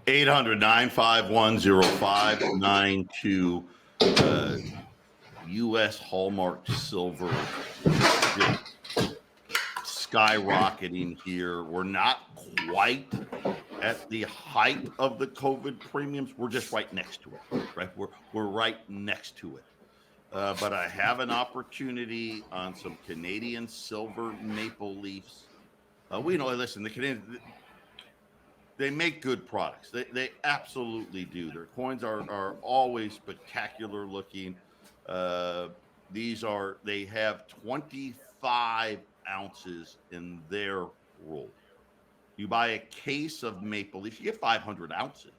800-951-0592. U.S. hallmark silver just skyrocketing here. We're not quite at the height of the COVID premiums. We're just right next to it, right? We're right next to it. But I have an opportunity on some Canadian silver maple leafs. We know, listen, the Canadians, they make good products. They absolutely do. Their coins are always spectacular looking. They have 25 ounces in their roll. You buy a case of maple leaf, you get 500 ounces.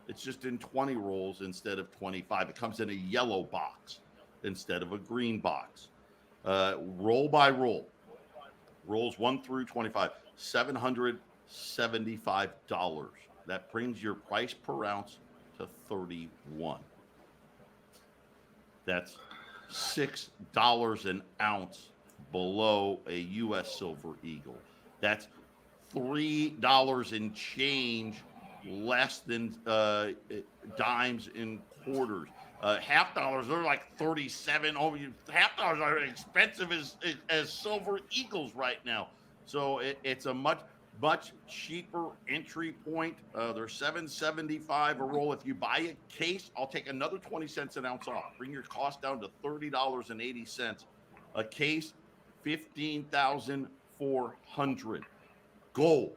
It's just in 20 rolls instead of 25. It comes in a yellow box instead of a green box. Roll by roll, rolls 1 through 25, $775. That brings your price per ounce to $31. That's $6 an ounce below a U.S. Silver Eagle. That's $3 and change less than dimes and quarters. Half dollars, they're like 37. Half dollars are expensive as Silver Eagles right now. So it's a much cheaper entry point. They're $7.75 a roll. If you buy a case, I'll take another 20 cents an ounce off. Bring your cost down to $30.80 a case. 15,400. Gold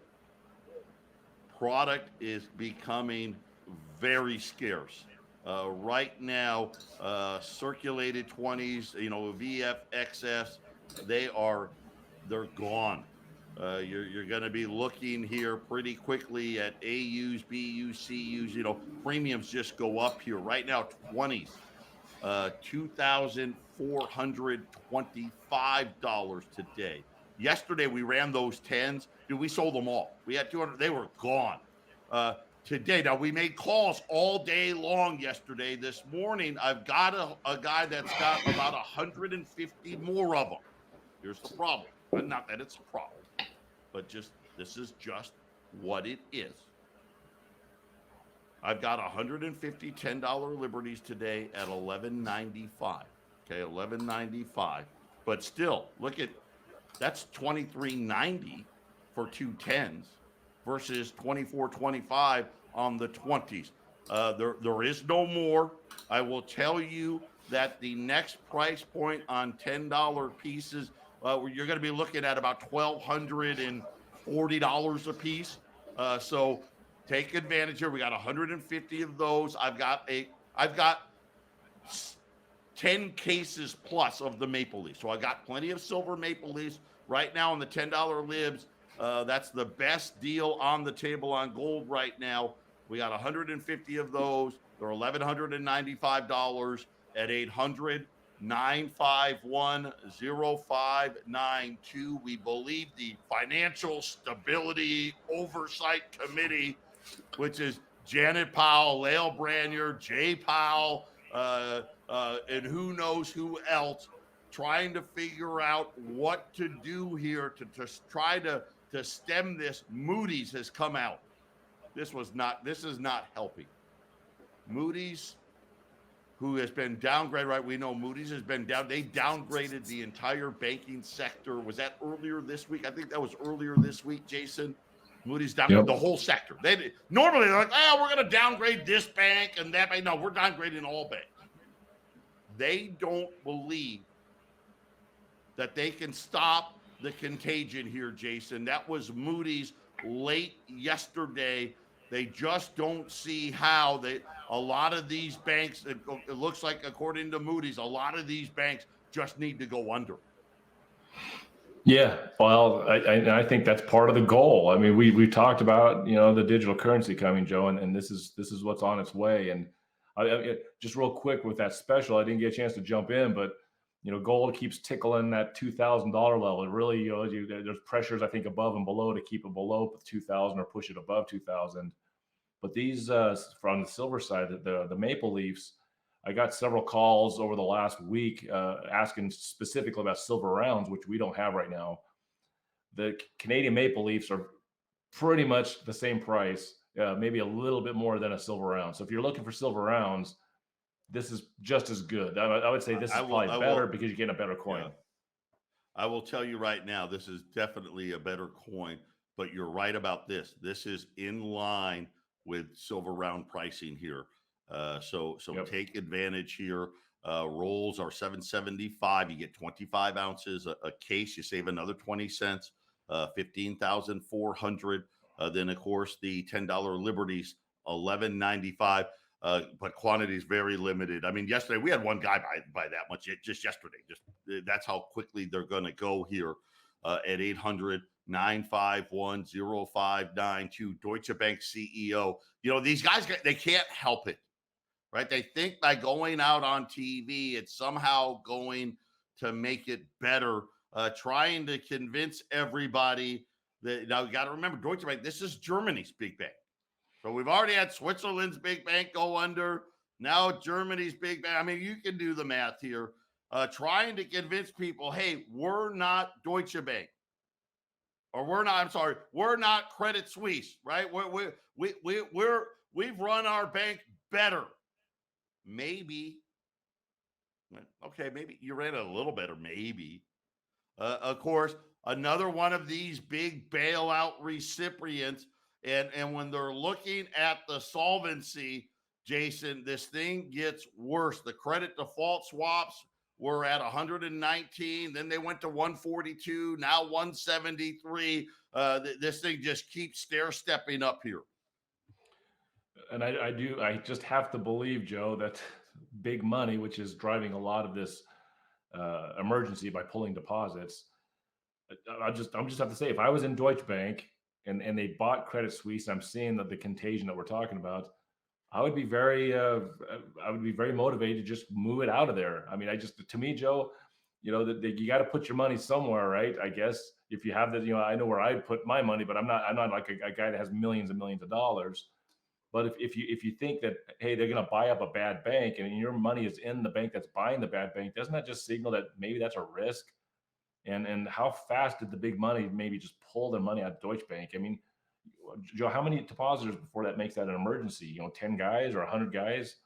product is becoming very scarce. Right now, circulated 20s, VFXS, they're gone. You're going to be looking here pretty quickly at AUs, BUs, CUs. Premiums just go up here. Right now, 20s, $2,425 today. Yesterday, we ran those 10s. Dude, we sold them all. We had 200. They were gone. Today, now we made calls all day long yesterday. This morning, I've got a guy that's got about 150 more of them. Here's the problem. But not that it's a problem, but this is just what it is. I've got 150 $10 Liberties today at $11.95. Okay, $11.95. But still, look at that's $23.90 for 2 10s versus $24.25 on the 20s. There is no more. I will tell you that the next price point on $10 pieces, you're going to be looking at about $1,240 a piece. So take advantage here. We got 150 of those. I've got 10 cases plus of the maple leaf. So I got plenty of silver maple leaves right now on the $10 libs. That's the best deal on the table on gold right now. We got 150 of those. They're $1,195 at 800-951-0592. We believe the Financial Stability Oversight Committee, which is Janet Powell, Lael Branier, Jay Powell, and who knows who else, trying to figure out what to do here to try to stem this. Moody's has come out. This is not helping. Moody's, who has been downgraded, right? We know Moody's has been down. They downgraded the entire banking sector. Was that earlier this week? I think that was earlier this week, Jason. Moody's downgraded the whole sector. Normally they're like, we're going to downgrade this bank and that bank. No, we're downgrading all banks. They don't believe that they can stop the contagion here, Jason. That was Moody's late yesterday. They just don't see how a lot of these banks, it looks like, according to Moody's, a lot of these banks just need to go under. Yeah, well, I think that's part of the goal. I mean, we talked about, the digital currency coming, Joe, and this is what's on its way. And I just real quick with that special, I didn't get a chance to jump in, but gold keeps tickling that $2,000 level. It really, there's pressures, I think, above and below to keep it below 2,000 or push it above 2,000. But these, from the silver side, the maple leafs, I got several calls over the last week asking specifically about silver rounds, which we don't have right now. The Canadian maple leafs are pretty much the same price maybe a little bit more than a silver round. So if you're looking for silver rounds, this is just as good. I would say this is probably better because you're getting a better coin. Yeah. I will tell you right now, this is definitely a better coin, but you're right about this. This is in line with silver round pricing here. So Yep. take advantage here. Rolls are $7.75. You get 25 ounces a case. You save another 20 cents, 15,400. Then of course the $10 Liberties, $11.95. But quantity is very limited. I mean, yesterday we had one guy buy that much just yesterday. Just that's how quickly they're going to go here at 800-951-0592. Deutsche Bank CEO. You know, these guys, they can't help it, right? They think by going out on TV, it's somehow going to make it better, trying to convince everybody that, now you got to remember, Deutsche Bank, this is Germany's big bank. So we've already had Switzerland's big bank go under. Now Germany's big bank. I mean, you can do the math here. Trying to convince people, hey, we're not Deutsche Bank. Or we're not Credit Suisse, right? We've run our bank better. Maybe. Okay, maybe you ran it a little better, maybe. Of course, another one of these big bailout recipients. And when they're looking at the solvency, Jason, this thing gets worse. The credit default swaps were at 119. Then they went to 142. Now 173. This thing just keeps stair-stepping up here. And I just have to believe, Joe, that big money, which is driving a lot of this emergency by pulling deposits. I'm just have to say, if I was in Deutsche Bank and they bought Credit Suisse, I'm seeing that the contagion that we're talking about, I would be very motivated to just move it out of there. I mean, to me, Joe, you know, you got to put your money somewhere, right? I guess if you have you know, I know where I'd put my money, but I'm not like a guy that has millions and millions of dollars. But if you think that, hey, they're going to buy up a bad bank and your money is in the bank that's buying the bad bank, doesn't that just signal that maybe that's a risk? And how fast did the big money maybe just pull their money out of Deutsche Bank? I mean, Joe, how many depositors before that makes that an emergency? You know, 10 guys or 100 guys,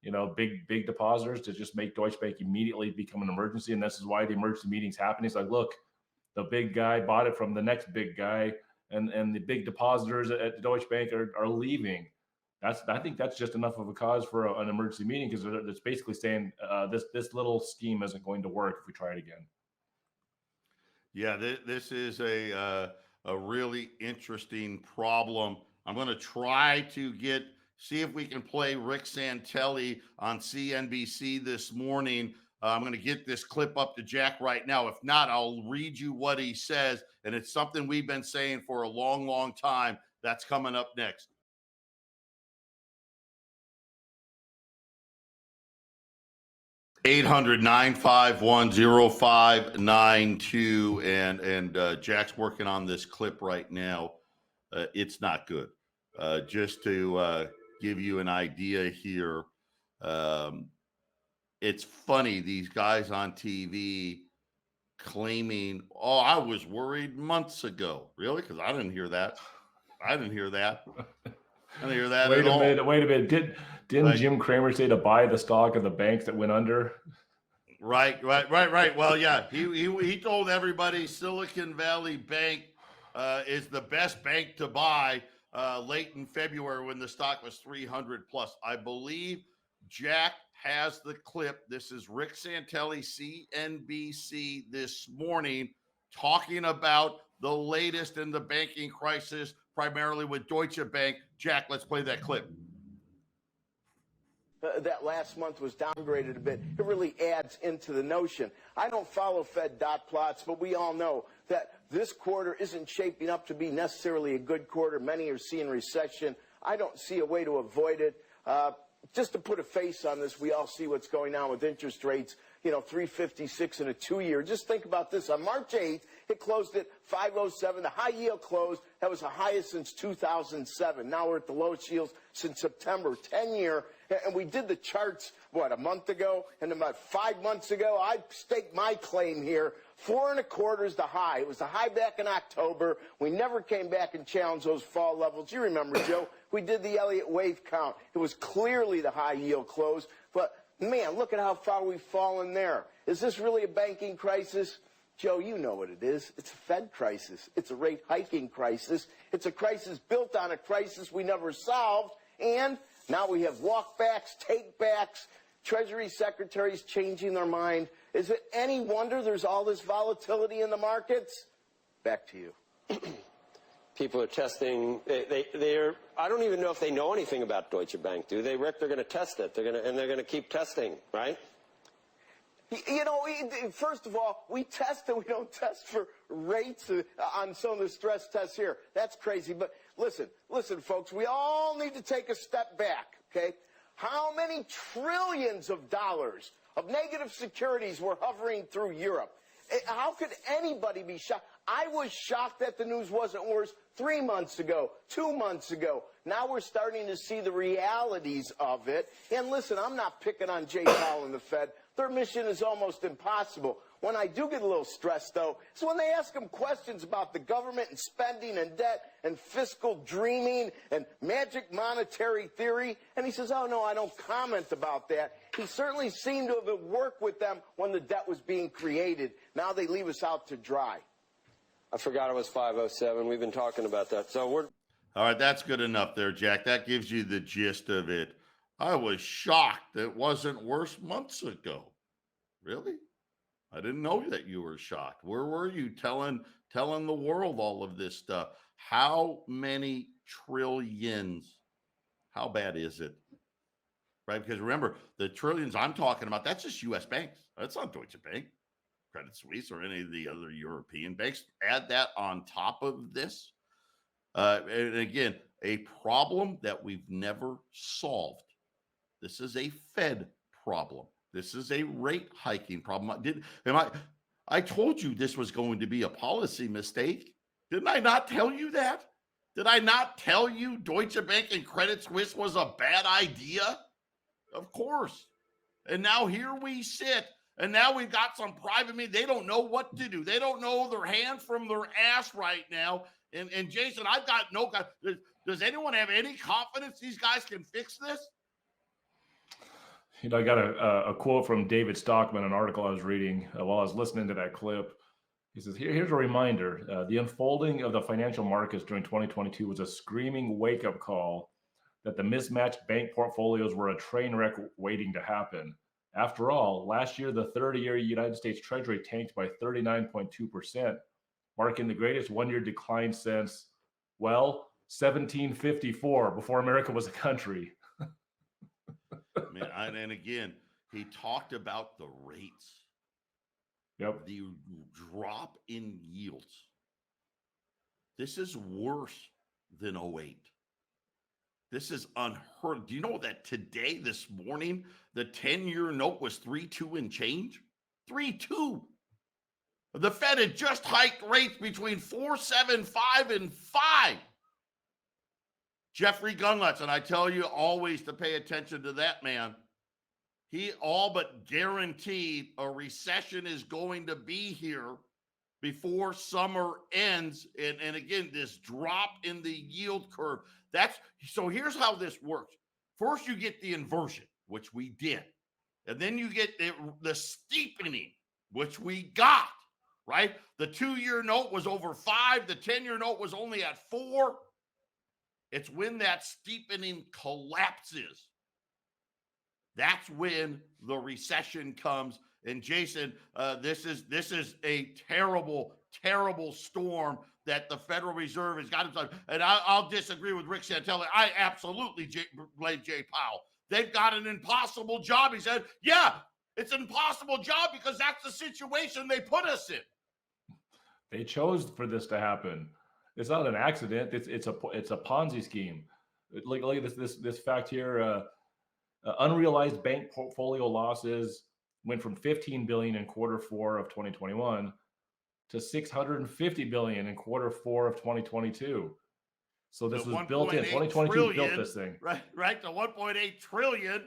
you know, big depositors to just make Deutsche Bank immediately become an emergency. And this is why the emergency meetings happen. It's like, look, the big guy bought it from the next big guy, and the big depositors at Deutsche Bank are leaving. I think that's just enough of a cause for an emergency meeting, because it's basically saying this little scheme isn't going to work if we try it again. Yeah, this is a really interesting problem. I'm going to try to see if we can play Rick Santelli on CNBC this morning. I'm going to get this clip up to Jack right now. If not, I'll read you what he says. And it's something we've been saying for a long, long time. That's coming up next. (800-951-0592) and Jack's working on this clip right now. It's not good. Just to give you an idea here, it's funny, these guys on TV claiming, "Oh, I was worried months ago." Really? Because I didn't hear that. I didn't hear that. Wait a minute. Didn't Jim Cramer say to buy the stock of the banks that went under? Right. Well, yeah, he told everybody Silicon Valley Bank is the best bank to buy late in February when the stock was 300 plus. I believe Jack has the clip. This is Rick Santelli, CNBC this morning, talking about the latest in the banking crisis, primarily with Deutsche Bank. Jack, let's play that clip. That last month was downgraded a bit. It really adds into the notion. I don't follow Fed dot plots, but we all know that this quarter isn't shaping up to be necessarily a good quarter. Many are seeing recession. I don't see a way to avoid it. Just to put a face on this, we all see what's going on with interest rates. You know, 356 in a 2-year. Just think about this. On March 8th, it closed at 507. The high yield closed. That was the highest since 2007. Now we're at the lowest yields since September. 10-year. And we did the charts, a month ago? And about 5 months ago, I staked my claim here 4.25 is the high. It was the high back in October. We never came back and challenged those fall levels. You remember, Joe, we did the Elliott wave count. It was clearly the high yield close. But, man, look at how far we've fallen there. Is this really a banking crisis? Joe, you know what it is. It's a Fed crisis. It's a rate hiking crisis. It's a crisis built on a crisis we never solved. And now we have walkbacks, takebacks, Treasury secretaries changing their mind. Is it any wonder there's all this volatility in the markets? Back to you. People are testing. They're. I don't even know if they know anything about Deutsche Bank. Do they, Rick? They're going to test it. They're going to keep testing, right? You know, first of all, we test and we don't test for rates on some of the stress tests here. That's crazy. But listen, folks, we all need to take a step back, okay? How many trillions of dollars of negative securities were hovering through Europe? How could anybody be shocked? I was shocked that the news wasn't worse 3 months ago, 2 months ago. Now we're starting to see the realities of it. And listen, I'm not picking on Jay Powell and the Fed. Their mission is almost impossible. When I do get a little stressed, though, is when they ask him questions about the government and spending and debt and fiscal dreaming and magic monetary theory. And he says, oh, no, I don't comment about that. He certainly seemed to have worked with them when the debt was being created. Now they leave us out to dry. I forgot it was 5:07. We've been talking about that. So we're. All right, that's good enough there, Jack. That gives you the gist of it. I was shocked that it wasn't worse months ago. Really? I didn't know that you were shocked. Where were you telling the world all of this stuff? How many trillions? How bad is it? Right? Because remember, the trillions I'm talking about, that's just U.S. banks. That's not Deutsche Bank, Credit Suisse, or any of the other European banks. Add that on top of this. And again, a problem that we've never solved. This is a Fed problem. This is a rate hiking problem. I told you this was going to be a policy mistake. Didn't I not tell you that? Did I not tell you Deutsche Bank and Credit Suisse was a bad idea? Of course. And now here we sit, and now we've got some private meeting. They don't know what to do. They don't know their hand from their ass right now. And Jason, I've got no. Does anyone have any confidence these guys can fix this? You know, I got a quote from David Stockman, an article I was reading while I was listening to that clip. He says, here's a reminder. The unfolding of the financial markets during 2022 was a screaming wake-up call that the mismatched bank portfolios were a train wreck waiting to happen. After all, last year, the 30-year United States Treasury tanked by 39.2%, marking the greatest one-year decline since, well, 1754, before America was a country. Man, and again, he talked about the rates. Yep. The drop in yields. This is worse than 08. This is unheard. Do you know that today, this morning, the 10-year note was 3.2 and change? 3.2. The Fed had just hiked rates between 4.75 and 5. Jeffrey Gunlutz, and I tell you always to pay attention to that man. He all but guaranteed a recession is going to be here before summer ends. And again, this drop in the yield curve. So here's how this works. First, you get the inversion, which we did. And then you get the steepening, which we got, right? The 2-year note was over 5. The 10-year note was only at 4. It's when that steepening collapses. That's when the recession comes. And Jason, this is a terrible, terrible storm that the Federal Reserve has got himself. And I'll disagree with Rick Santelli. I absolutely blame Jay Powell. They've got an impossible job. He said, yeah, it's an impossible job because that's the situation they put us in. They chose for this to happen. It's not an accident. It's a Ponzi scheme. Look at this fact here. Unrealized bank portfolio losses went from $15 billion in Q4 of 2021 to $650 billion in Q4 of 2022. So this was built in. 2022 built this thing. Right. The 1.8 trillion.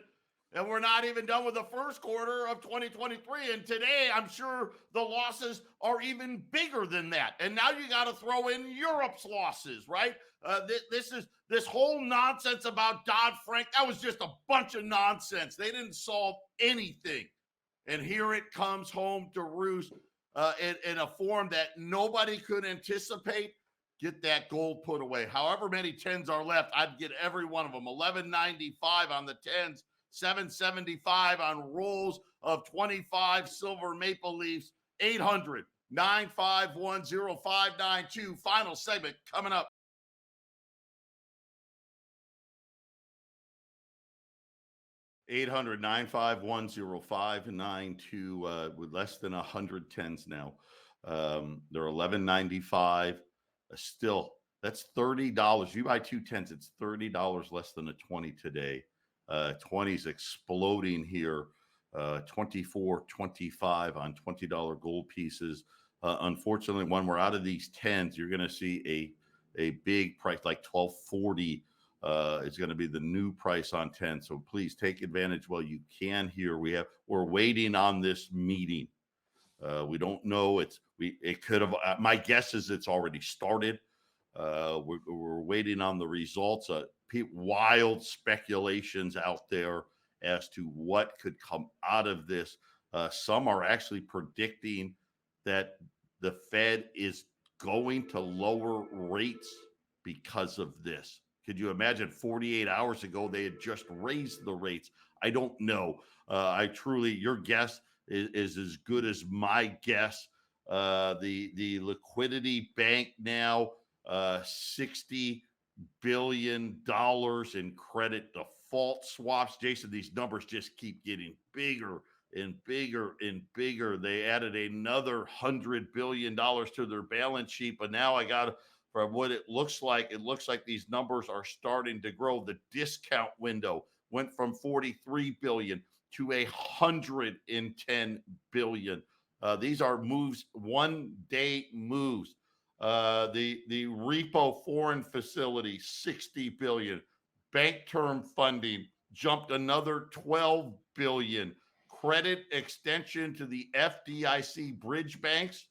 And we're not even done with the first quarter of 2023. And today, I'm sure the losses are even bigger than that. And now you got to throw in Europe's losses, right? This whole nonsense about Dodd-Frank. That was just a bunch of nonsense. They didn't solve anything. And here it comes home to roost in a form that nobody could anticipate. Get that gold put away. However many 10s are left, I'd get every one of them. 1195 on the 10s. 775 on rolls of 25 silver maple leafs. 800-951-0592. Final segment coming up. Eight 800-951-0592 with less than 100 10s now. They're $11.95. Still, that's $30. You buy 2 10s, it's $30 less than a 20 today. 20s exploding here. 24.25 on $20 gold pieces. Unfortunately, when we're out of these 10s, you're going to see a big price like $12.40 is going to be the new price on 10. So please take advantage while you can here. We're waiting on this meeting. We don't know. It could have. My guess is it's already started. We're waiting on the results. Wild speculations out there as to what could come out of this. Some are actually predicting that the Fed is going to lower rates because of this. Could you imagine 48 hours ago they had just raised the rates? I don't know. Your guess is as good as my guess. The liquidity bank now, $60 billion in credit default swaps. Jason, these numbers just keep getting bigger and bigger and bigger. They added another $100 billion to their balance sheet, but now from what it looks like these numbers are starting to grow. The discount window went from 43 billion to 110 billion. These are moves, 1 day moves. The repo foreign facility, 60 billion. Bank term funding jumped another 12 billion. Credit extension to the FDIC bridge banks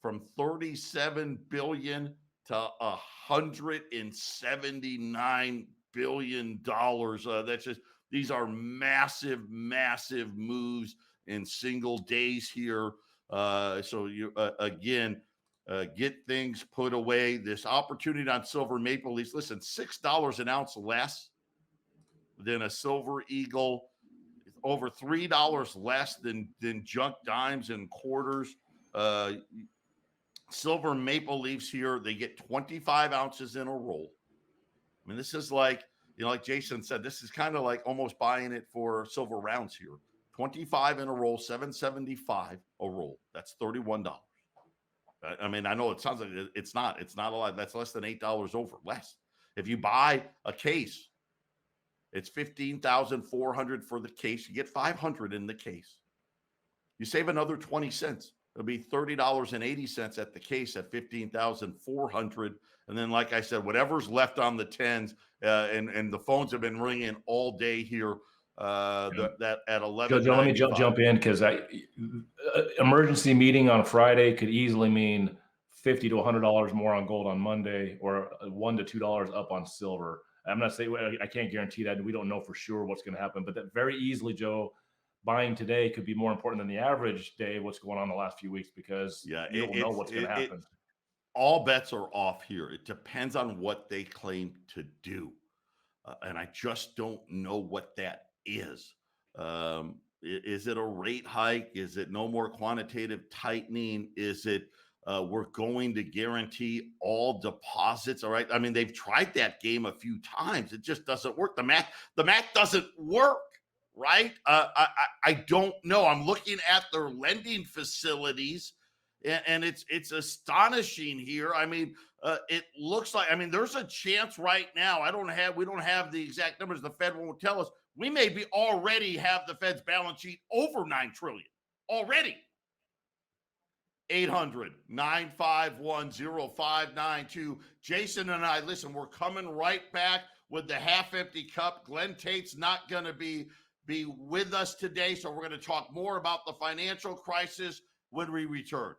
from 37 billion to 179 billion dollars. These are massive moves in single days here. So you get things put away. This opportunity on silver maple leafs. Listen, $6 an ounce less than a silver eagle, over $3 less than junk dimes and quarters. Silver maple leafs here, they get 25 ounces in a roll. I mean, this is like Jason said, this is kind of like almost buying it for silver rounds here. 25 in a roll, $7.75 a roll. That's $31. I mean, I know it sounds like it's not a lot. That's less than $8 over, less. If you buy a case, it's $15,400 for the case. You get 500 in the case. You save another 20 cents. It'll be $30.80 at the case at $15,400. And then, like I said, whatever's left on the 10s, and the phones have been ringing all day here. That at 11. Joe, let me jump in because emergency meeting on Friday could easily mean $50 to $100 more on gold on Monday, or $1 to $2 up on silver. I'm not saying, I can't guarantee that. We don't know for sure what's going to happen, but that very easily, Joe, buying today could be more important than the average day, what's going on the last few weeks, because you don't know what's going to happen. All bets are off here. It depends on what they claim to do. And I just don't know what that is. Is it a rate hike? Is it no more quantitative tightening? Is it we're going to guarantee all deposits? All right. I mean, they've tried that game a few times. It just doesn't work. The math doesn't work. Right? I don't know. I'm looking at their lending facilities, and it's astonishing here. I mean, it looks like, there's a chance right now. We don't have the exact numbers. The Fed won't tell us. We may be already have the Fed's balance sheet over $9 trillion already. 800-951-0592. Jason and I, listen, we're coming right back with the half-empty cup. Glenn Tate's not going to be be with us today. So we're going to talk more about the financial crisis when we return.